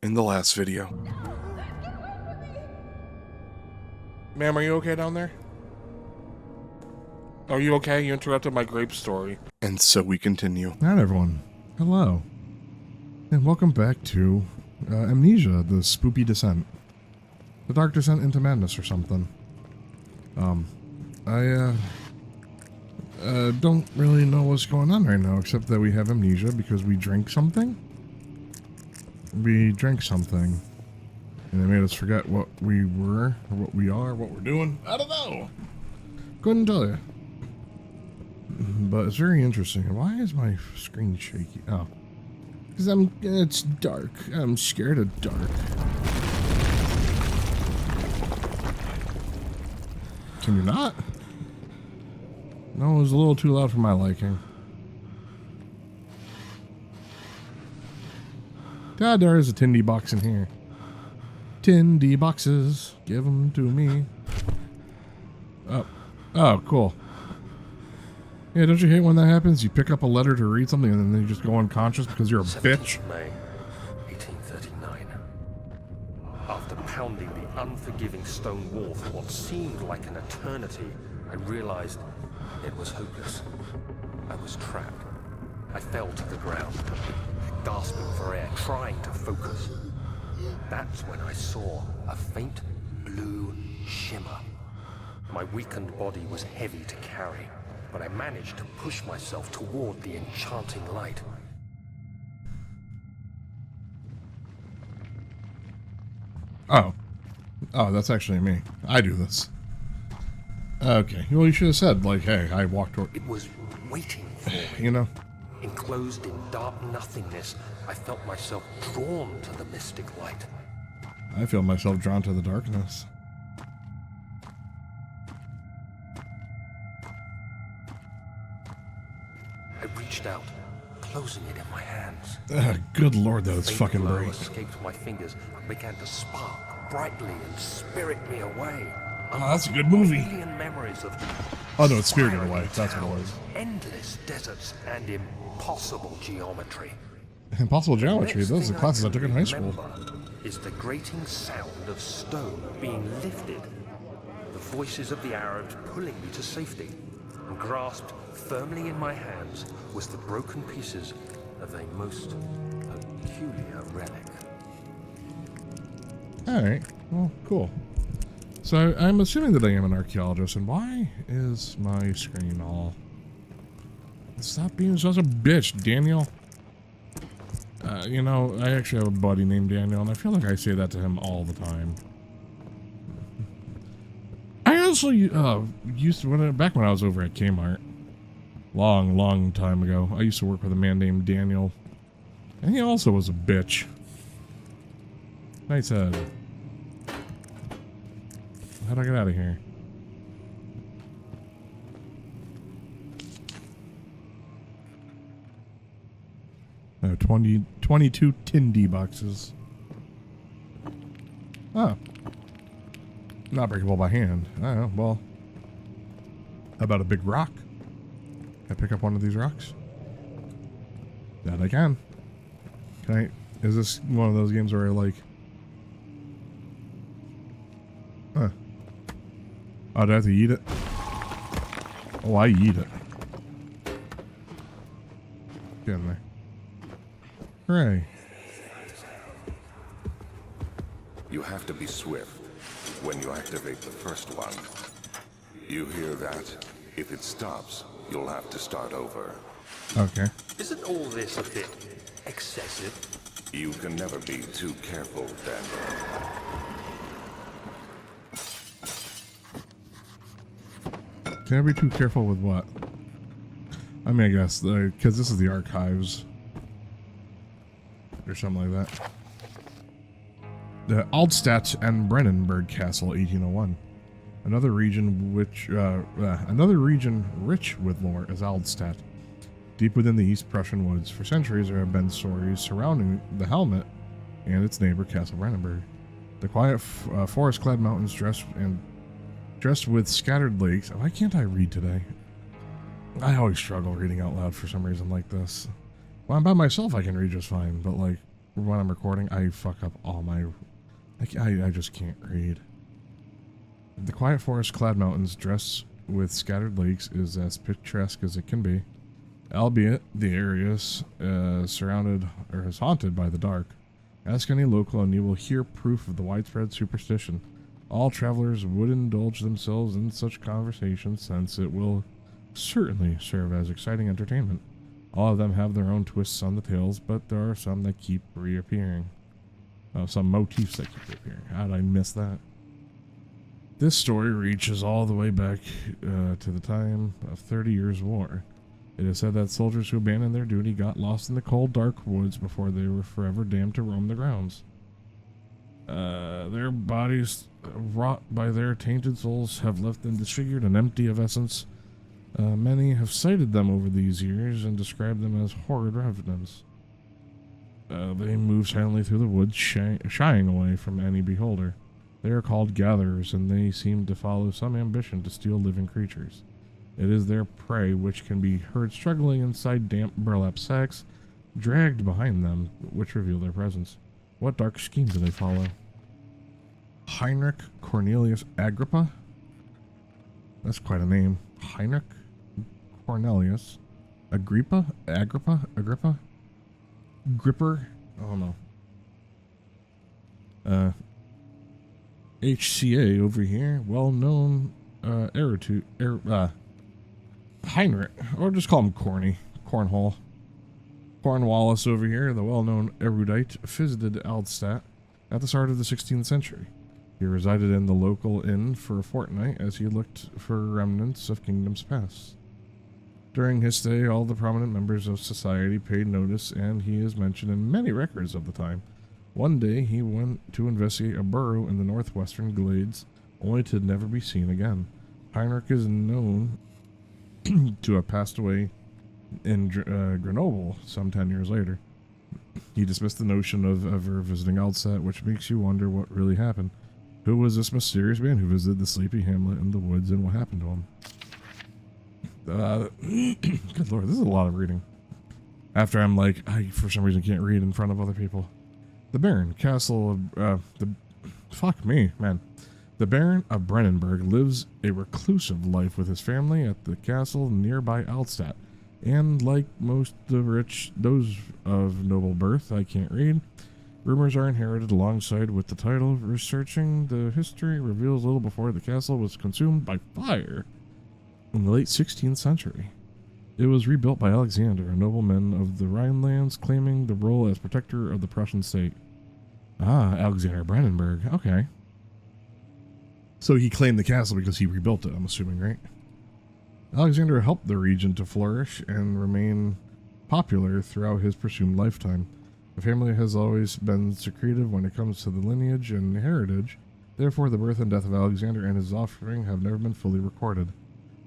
in the last video. Ma'am, are you okay down there? Are you okay? You interrupted my grape story. And so we continue. Alright everyone, hello. And welcome back to Amnesia, the Spoopy Descent. The Dark Descent into Madness or something. I don't really know what's going on right now, except that we have amnesia because we drank something. We drank something. And they made us forget what we were, or what we are, what we're doing. I don't know. Couldn't tell you. But it's very interesting. Why is my screen shaky? Oh. Because it's dark. I'm scared of dark. Can you not? No, it was a little too loud for my liking. God, there is a Tindy box in here. Tindy boxes, give them to me. Oh, cool. Yeah, don't you hate when that happens? You pick up a letter to read something and then you just go unconscious because you're a bitch. May 1839. After pounding the unforgiving stone wall for what seemed like an eternity, I realized it was hopeless. I was trapped. I fell to the ground, gasping for air, trying to focus. That's when I saw a faint blue shimmer. My weakened body was heavy to carry, but I managed to push myself toward the enchanting light. Oh, that's actually me. I do this. Okay, well you should have said, like, hey, I walked toward... It was waiting for me. You know? Enclosed in dark nothingness, I felt myself drawn to the mystic light. I feel myself drawn to the darkness. I reached out, closing it in my hands. Good lord, that was Faint fucking glow bright. escaped my fingers and began to spark brightly and spirit me away. Oh, that's a good movie. Alien memories of Oh no, it's Spirited spiraling Away. That's what it towers, was. endless deserts and impossible geometry. Impossible Geometry. Next Those are the thing classes I can took in high school. remember is the grating sound of stone being lifted, the voices of the Arabs pulling me to safety, and grasped firmly in my hands was the broken pieces of a most peculiar relic. Alright, well, cool. So I'm assuming that I am an archaeologist, and why is my screen all... Stop being such a bitch, Daniel. You know, I actually have a buddy named Daniel, and I feel like I say that to him all the time. I also used to, back when I was over at Kmart, long time ago, I used to work with a man named Daniel, and he also was a bitch. Nice head. How'd I get out of here? No, 22 Tindy boxes. Oh. Not breakable by hand. Oh, well. How about a big rock? Can I pick up one of these rocks? That I can. Can I... Is this one of those games where I like... Huh. Oh, do I have to eat it? Oh, I eat it. Get in there. Hooray. You have to be swift when you activate the first one. You hear that? If it stops, you'll have to start over. Okay. Isn't all this a bit excessive? You can never be too careful, Daniel. Can I be too careful with what? I mean, I guess, because this is the archives. Or something like that. The Aldstadt and Brennenburg Castle, 1801. Another region rich with lore is Aldstadt. Deep within the East Prussian woods, for centuries there have been stories surrounding the helmet and its neighbor, Castle Brennenburg. The quiet forest-clad mountains dressed with scattered lakes. Why can't I read today? I always struggle reading out loud for some reason like this. When I'm by myself, I can read just fine, but like, when I'm recording, I fuck up all my... I just can't read. The quiet forest-clad mountains dressed with scattered lakes is as picturesque as it can be, albeit the area is surrounded or is haunted by the dark. Ask any local and you will hear proof of the widespread superstition. All travelers would indulge themselves in such conversations since it will certainly serve as exciting entertainment. All of them have their own twists on the tales, but there are some that keep reappearing. Some motifs that keep reappearing. How did I miss that? This story reaches all the way back to the time of 30 Years' War. It is said that soldiers who abandoned their duty got lost in the cold, dark woods before they were forever damned to roam the grounds. Their bodies, wrought by their tainted souls, have left them disfigured and empty of essence. Many have cited them over these years and described them as horrid revenants. They move silently through the woods, shying away from any beholder. They are called gatherers, and they seem to follow some ambition to steal living creatures. It is their prey which can be heard struggling inside damp burlap sacks, dragged behind them, which reveal their presence. What dark scheme do they follow? Heinrich Cornelius Agrippa? That's quite a name. Heinrich Cornelius Agrippa? Gripper? I don't know. HCA over here, well-known Heinrich, or just call him Corny, Cornhole. Cornwallis over here, the well-known erudite, visited Aldstadt at the start of the 16th century. He resided in the local inn for a fortnight as he looked for remnants of kingdoms past. During his stay, all the prominent members of society paid notice, and he is mentioned in many records of the time. One day, he went to investigate a burrow in the northwestern glades, only to never be seen again. Heinrich is known to have passed away in Grenoble some 10 years later. He dismissed the notion of ever visiting Alsace, which makes you wonder what really happened. Who was this mysterious man who visited the sleepy hamlet in the woods, and what happened to him? Good lord, this is a lot of reading. After I'm like, I for some reason can't read in front of other people. The Baron, Castle of, fuck me, man. The Baron of Brennenburg lives a reclusive life with his family at the castle nearby Altstadt. And like most the rich, those of noble birth, I can't read. Rumors are inherited alongside with the title. Researching the history reveals little before the castle was consumed by fire in the late 16th century. It was rebuilt by Alexander, a nobleman of the Rhinelands, claiming the role as protector of the Prussian state. Ah, Alexander Brandenburg. Okay. So he claimed the castle because he rebuilt it, I'm assuming, right? Alexander helped the region to flourish and remain popular throughout his presumed lifetime. The family has always been secretive when it comes to the lineage and heritage. Therefore, the birth and death of Alexander and his offspring have never been fully recorded.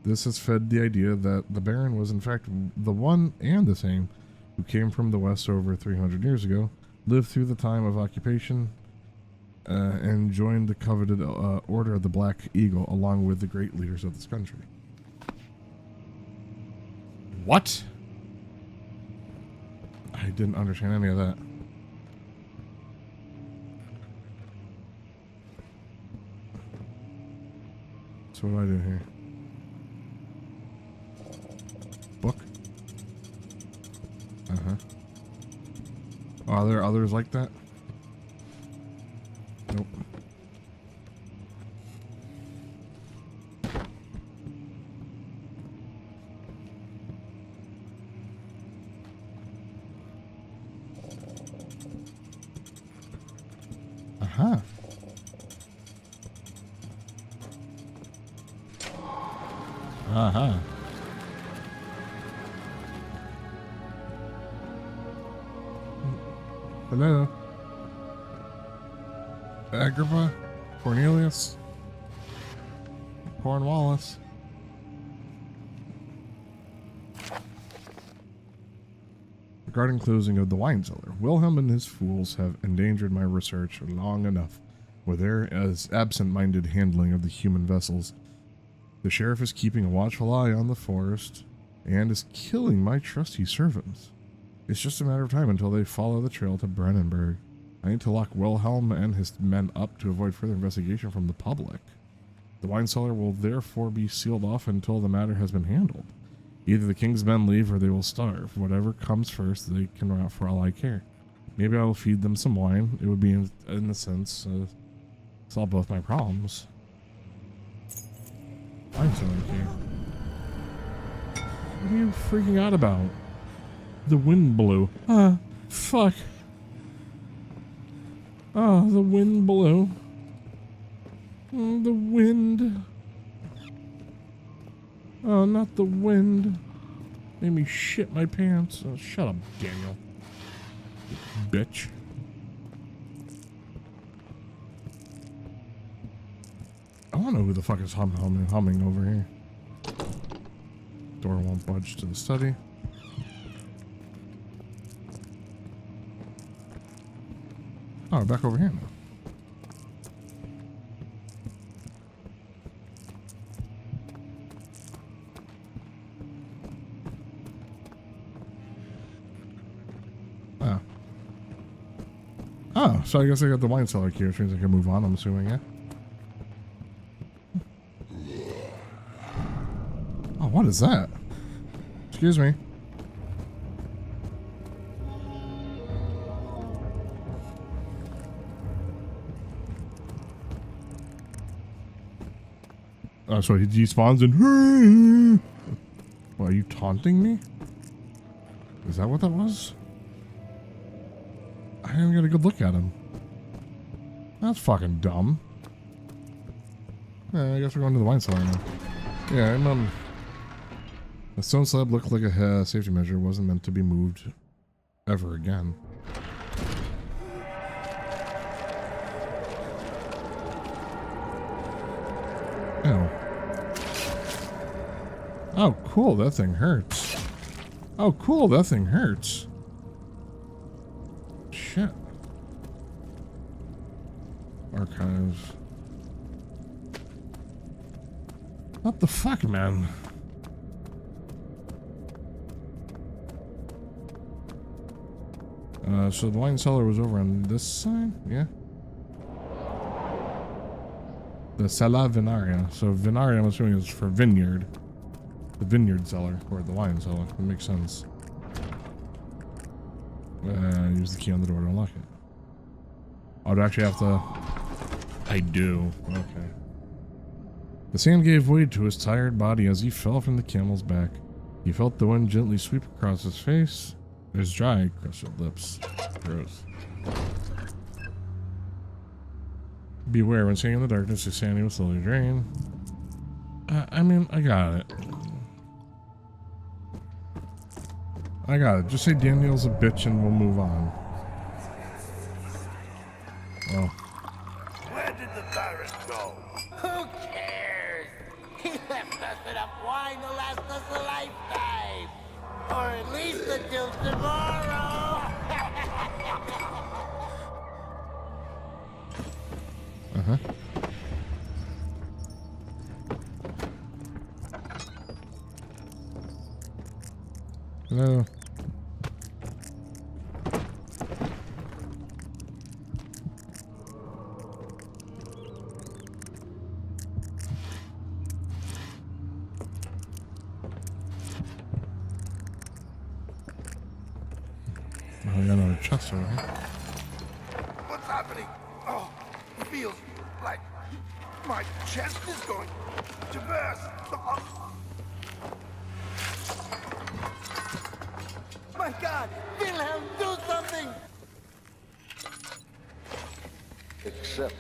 This has fed the idea that the Baron was in fact the one and the same who came from the west over 300 years ago, lived through the time of occupation, and joined the coveted Order of the Black Eagle along with the great leaders of this country. What? I didn't understand any of that. So what do I do here? Book? Uh-huh. Are there others like that? Nope. Uh-huh. Uh-huh. Hello? Agrippa? Cornelius? Cornwallis? Regarding closing of the wine cellar, Wilhelm and his fools have endangered my research long enough with their absent-minded handling of the human vessels. The sheriff is keeping a watchful eye on the forest and is killing my trusty servants. It's just a matter of time until they follow the trail to Brennenburg. I need to lock Wilhelm and his men up to avoid further investigation from the public. The wine cellar will therefore be sealed off until the matter has been handled. Either the king's men leave or they will starve. Whatever comes first, they can rot for all I care. Maybe I will feed them some wine. It would be, in a sense, solve both my problems. Wine cellar key. What are you freaking out about? The wind blew. Ah, fuck. Oh, the wind blew. Oh, the wind. Oh, not the wind. Made me shit my pants. Oh, shut up, Daniel. Bitch. I want to know who the fuck is humming over here. Door won't budge to the study. Oh, we're back over here now. Oh, so I guess I got the wine cellar key, which means I can move on, I'm assuming, yeah? Oh, what is that? Excuse me. Oh, so he spawns in. What, are you taunting me? Is that what that was? I didn't get a good look at him. That's fucking dumb. Yeah, I guess we're going to the wine cellar now. Yeah, the stone slab looked like a safety measure. Wasn't meant to be moved ever again. Ew. Oh, cool, that thing hurts. Oh, cool, that thing hurts. Shit. Archives. What the fuck, man? So the wine cellar was over on this side? Yeah. The Sala Vinaria. So Vinaria, I'm assuming, is for vineyard. The vineyard cellar, or the wine cellar. That makes sense. Use the key on the door to unlock it. Oh, do I actually have to? I do. Okay. The sand gave way to his tired body as he fell from the camel's back. He felt the wind gently sweep across his face. His dry, crusted lips. Gross. Beware, when standing in the darkness, your sanity will slowly drain. I mean, I got it. I got it. Just say Daniel's a bitch and we'll move on. Oh. Where did the Baron go? Who cares? He left us enough wine to last us a lifetime. Or at least until tomorrow. Uh-huh. Hello. Oh, I got another chest over here. What's happening? Oh, it feels like my chest is going to burst. Oh. My God! Wilhelm, do something! Except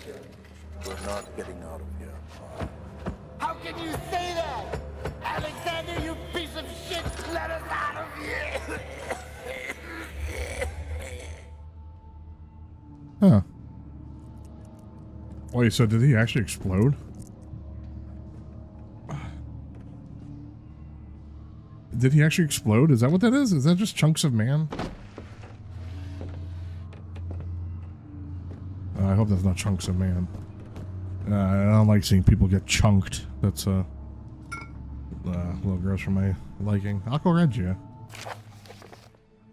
we're not getting out of here. How can you say that? Alexander, you piece of shit! Let us out of here! Huh. Wait, so did he actually explode? Did he actually explode? Is that what that is? Is that just chunks of man? I hope that's not chunks of man. I don't like seeing people get chunked. That's a little gross for my liking. Aqua Regia.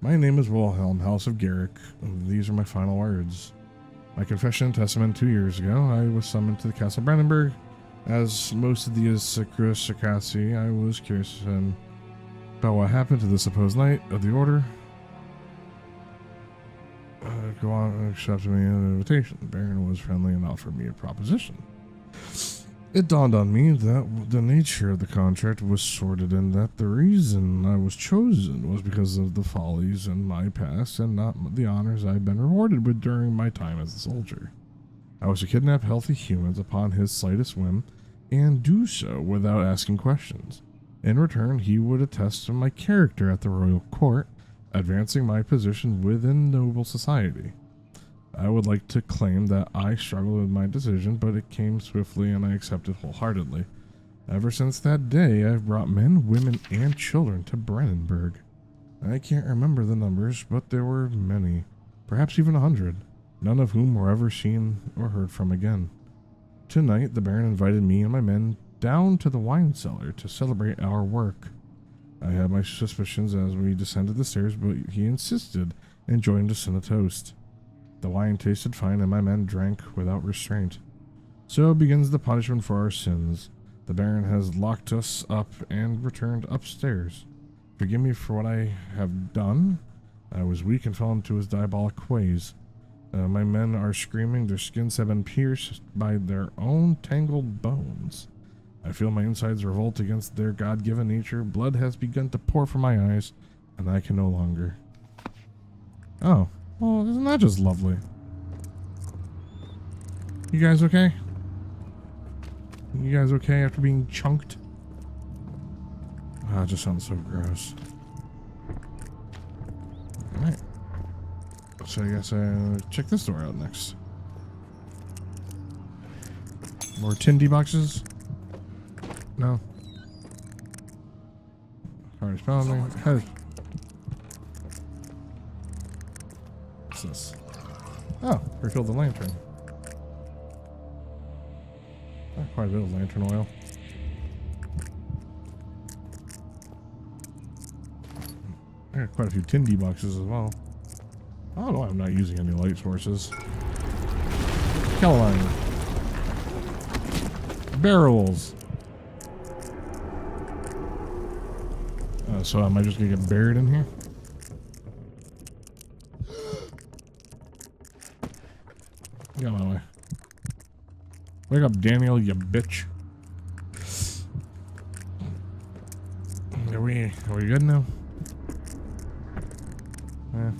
My name is Wilhelm, House of Garrick, and these are my final words. My confession and testament 2 years ago, I was summoned to the Castle Brandenburg. As most of the aristocracy, I was curious about what happened to the supposed knight of the order. Go on and accepted me an invitation. The Baron was friendly and offered me a proposition. It dawned on me that the nature of the contract was sordid and that the reason I was chosen was because of the follies in my past and not the honors I've been rewarded with during my time as a soldier. I was to kidnap healthy humans upon his slightest whim and do so without asking questions. In return, he would attest to my character at the royal court, advancing my position within noble society. I would like to claim that I struggled with my decision, but it came swiftly and I accepted wholeheartedly. Ever since that day, I've brought men, women, and children to Brandenburg. I can't remember the numbers, but there were many, perhaps even 100, none of whom were ever seen or heard from again. Tonight, the Baron invited me and my men down to the wine cellar to celebrate our work. I had my suspicions as we descended the stairs, but he insisted and joined us in a toast. The wine tasted fine, and my men drank without restraint. So begins the punishment for our sins. The Baron has locked us up and returned upstairs. Forgive me for what I have done. I was weak and fell into his diabolic ways. My men are screaming. Their skins have been pierced by their own tangled bones. I feel my insides revolt against their God-given nature. Blood has begun to pour from my eyes, and I can no longer. Oh. Well, isn't that just lovely? You guys okay? You guys okay after being chunked? Ah, it just sounds so gross. Alright. So I guess check this door out next. More Tindy boxes? No. Already found me. Hey. This? Oh, refilled the lantern. Oh, quite a bit of lantern oil. I got quite a few Tindy boxes as well. I don't know why I'm not using any light sources. Calamine. Barrels. So am I just gonna get buried in here? Get out of my way. Wake up, Daniel, you bitch. Are we good now? Yeah.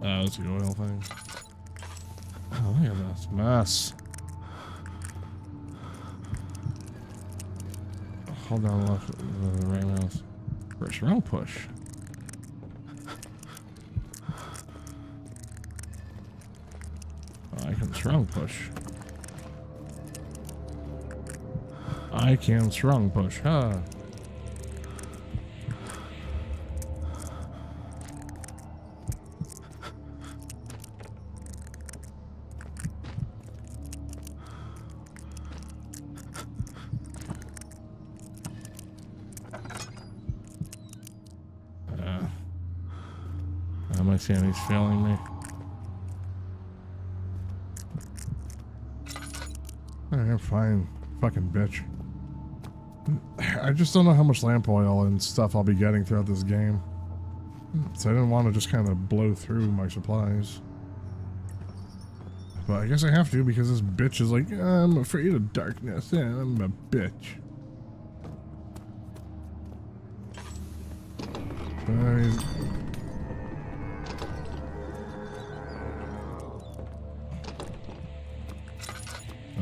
That's the oil thing. Oh, look at this mess. Hold down left the right mouse. First round push. I can strong push. I can strong push, huh? My sanity's failing me. I'm fine, fucking bitch. I just don't know how much lamp oil and stuff I'll be getting throughout this game. So I didn't want to just kind of blow through my supplies. But I guess I have to because this bitch is like, I'm afraid of darkness and I'm a bitch.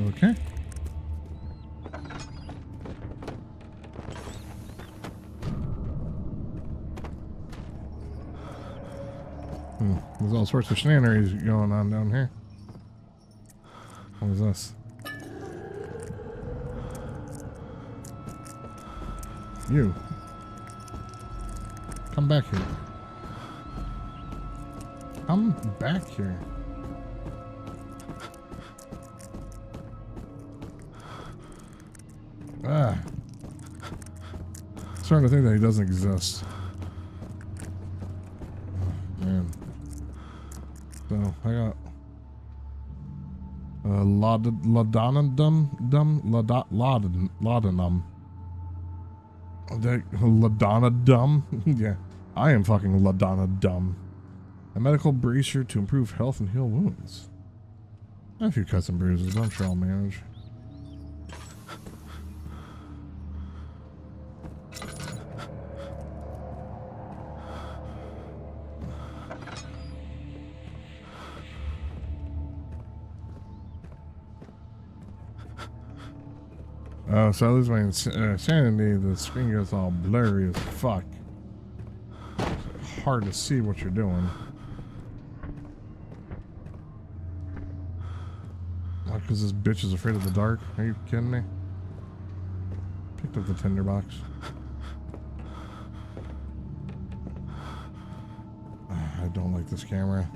Okay. There's all sorts of shenanigans going on down here. What is this? You. Come back here. Come back here. Ah. Starting to think that he doesn't exist. Laudanum. Laudanum? Yeah, I am fucking Laudanum. A medical bracer to improve health and heal wounds. I have a few cuts and bruises, but I'm sure I'll manage. So I lose my sanity, the screen gets all blurry as fuck. It's hard to see what you're doing. What, because this bitch is afraid of the dark? Are you kidding me? Picked up the tinderbox. I don't like this camera.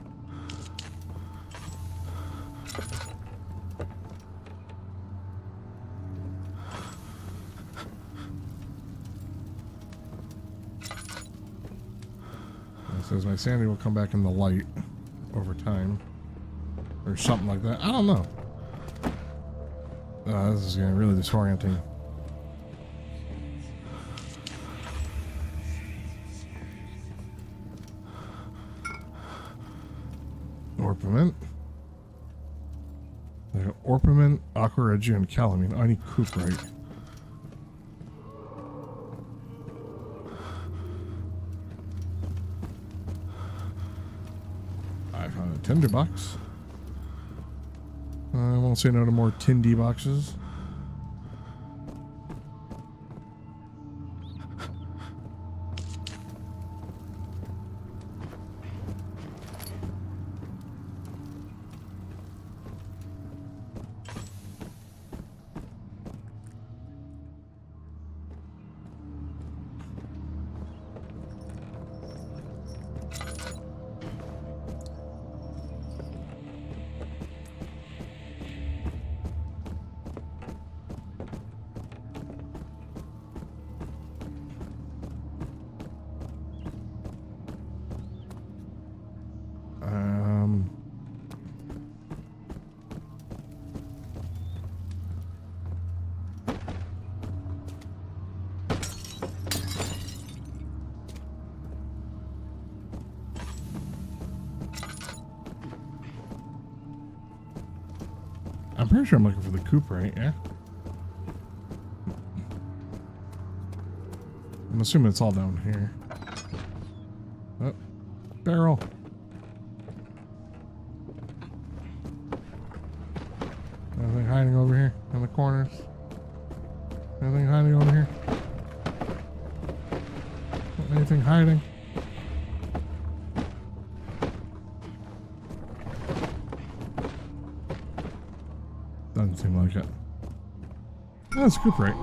It says my sanity will come back in the light over time. Or something like that. I don't know. This is getting really disorienting. Orpiment. Orpiment, aqua regia, and calamine. I need cuprite. I found a tinderbox. I won't say no to more tindy boxes. I'm pretty sure I'm looking for the cuprite, yeah? I'm assuming it's all down here. Oh, barrel. Anything hiding over here in the corners? Anything hiding over here? Anything hiding? Doesn't seem like it. That's cuprite.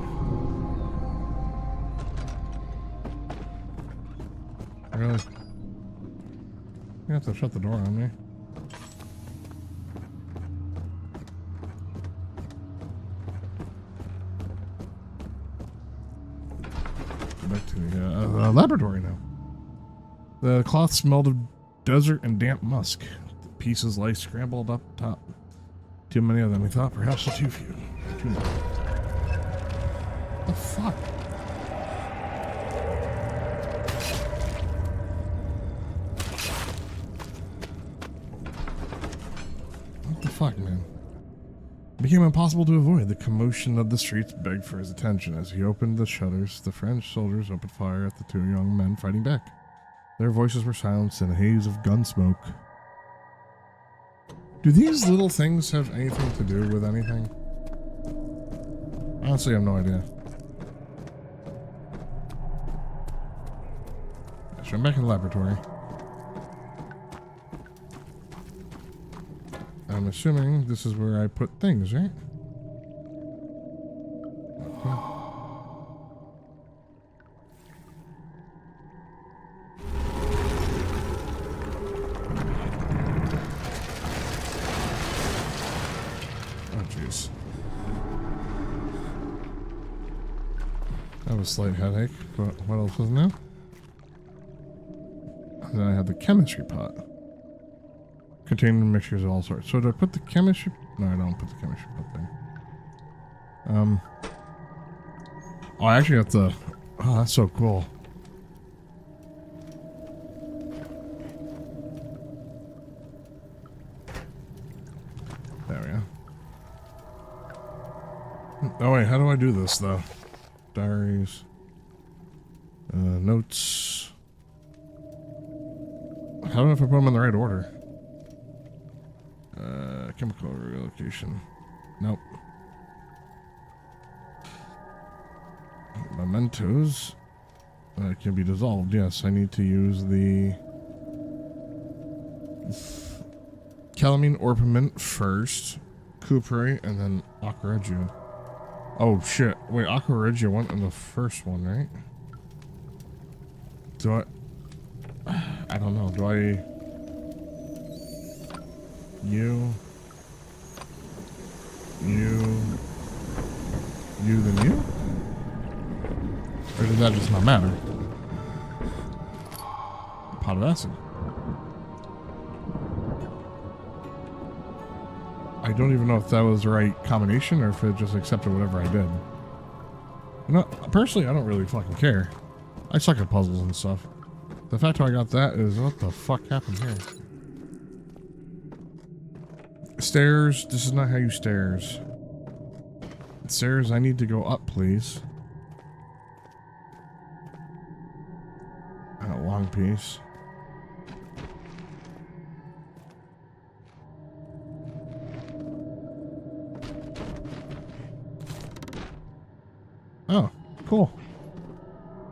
Really? You have to shut the door on me. Back to the laboratory now. The cloth smelled of desert and damp musk. The pieces lay scrambled up top. Too many of them, we thought. Perhaps too few. Too many. What the fuck? What the fuck, man? It became impossible to avoid. The commotion of the streets begged for his attention. As he opened the shutters, the French soldiers opened fire at the two young men fighting back. Their voices were silenced in a haze of gun smoke. Do these little things have anything to do with anything? Honestly, I have no idea. So I'm back in the laboratory. I'm assuming this is where I put things, right? Okay. I have a slight headache, but what else was new? And then I had the chemistry pot. containing mixtures of all sorts. So do I put the chemistry? No, I don't put the chemistry up there. Oh, I actually have to. Oh, that's so cool. There we go. Oh wait, how do I do this though? Diaries. Notes. How do I know if I put them in the right order? Chemical relocation. Nope. Mementos. Can be dissolved. Yes, I need to use the calamine orpiment first, Cupri, and then Aqua Regia. Oh shit! Wait, Aqua Regia went in the first one, right? Do I? I don't know. Do I? You then you? Or does that just not matter? Pot of acid. I don't even know if that was the right combination or if it just accepted whatever I did. You know, personally, I don't really fucking care. I suck at puzzles and stuff. The fact how I got that is, what the fuck happened here? Stairs. This is not how you stairs. Stairs, I need to go up, please. A long piece. Oh, cool.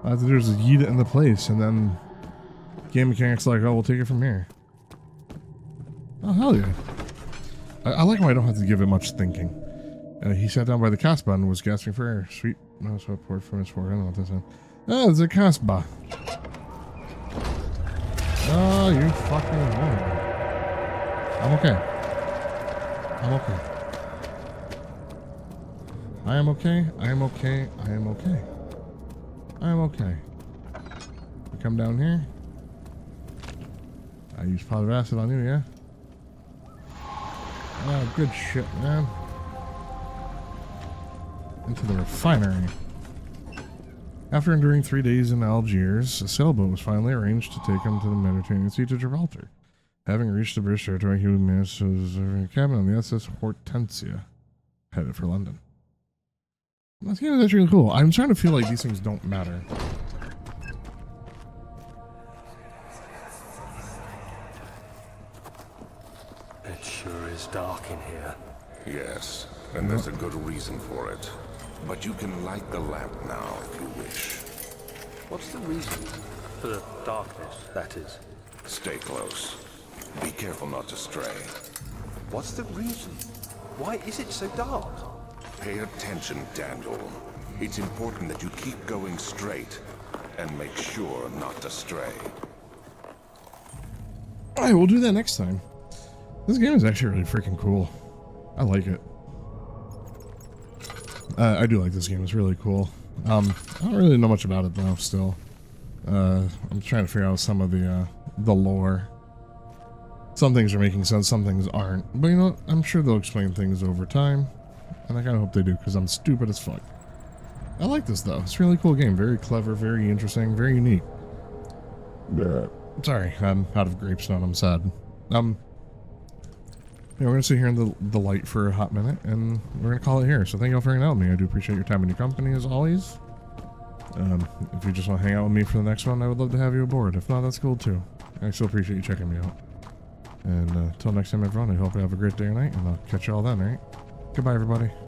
All I have to do is yeet it into place, and then game mechanics like, oh, we'll take it from here. Oh, hell yeah. I like how I don't have to give it much thinking. He sat down by the Casbah and was gasping for air. Sweet. No, so I poured from his fork. I don't know what this is. Oh, it's a Casbah. Oh, you fucking woman. I'm okay. I'm okay. I am okay. I am okay. I am okay. I am okay. We come down here. I use pot of acid on you, yeah? Oh, good shit, man. Into the refinery. After enduring 3 days in Algiers, a sailboat was finally arranged to take him to the Mediterranean Sea to Gibraltar. Having reached the British territory, he managed to reserve a cabin on the SS Hortensia, headed for London. This game is actually really cool. I'm trying to feel like these things don't matter. It sure is dark in here. Yes, and there's a good reason for it. But you can light the lamp now if you wish. What's the reason? For the darkness, that is. Stay close. Be careful not to stray. What's the reason? Why is it so dark? Pay attention, Daniel. It's important that you keep going straight and make sure not to stray. Alright, we'll do that next time. This game is actually really freaking cool. I like it. I do like this game. It's really cool. I don't really know much about it though. Still, I'm trying to figure out some of the lore. Some things are making sense, some things aren't. But you know what? I'm sure they'll explain things over time, and I kind of hope they do because I'm stupid as fuck. I like this though. It's a really cool game. Very clever, very interesting, very unique. Sorry, I'm out of grapes now. I'm sad. Yeah, we're going to sit here in the light for a hot minute, and we're going to call it here. So thank you all for hanging out with me. I do appreciate your time and your company, as always. If you just want to hang out with me for the next one, I would love to have you aboard. If not, that's cool, too. I still appreciate you checking me out. And until next time, everyone, I hope you have a great day or night, and I'll catch you all then, all right? Goodbye, everybody.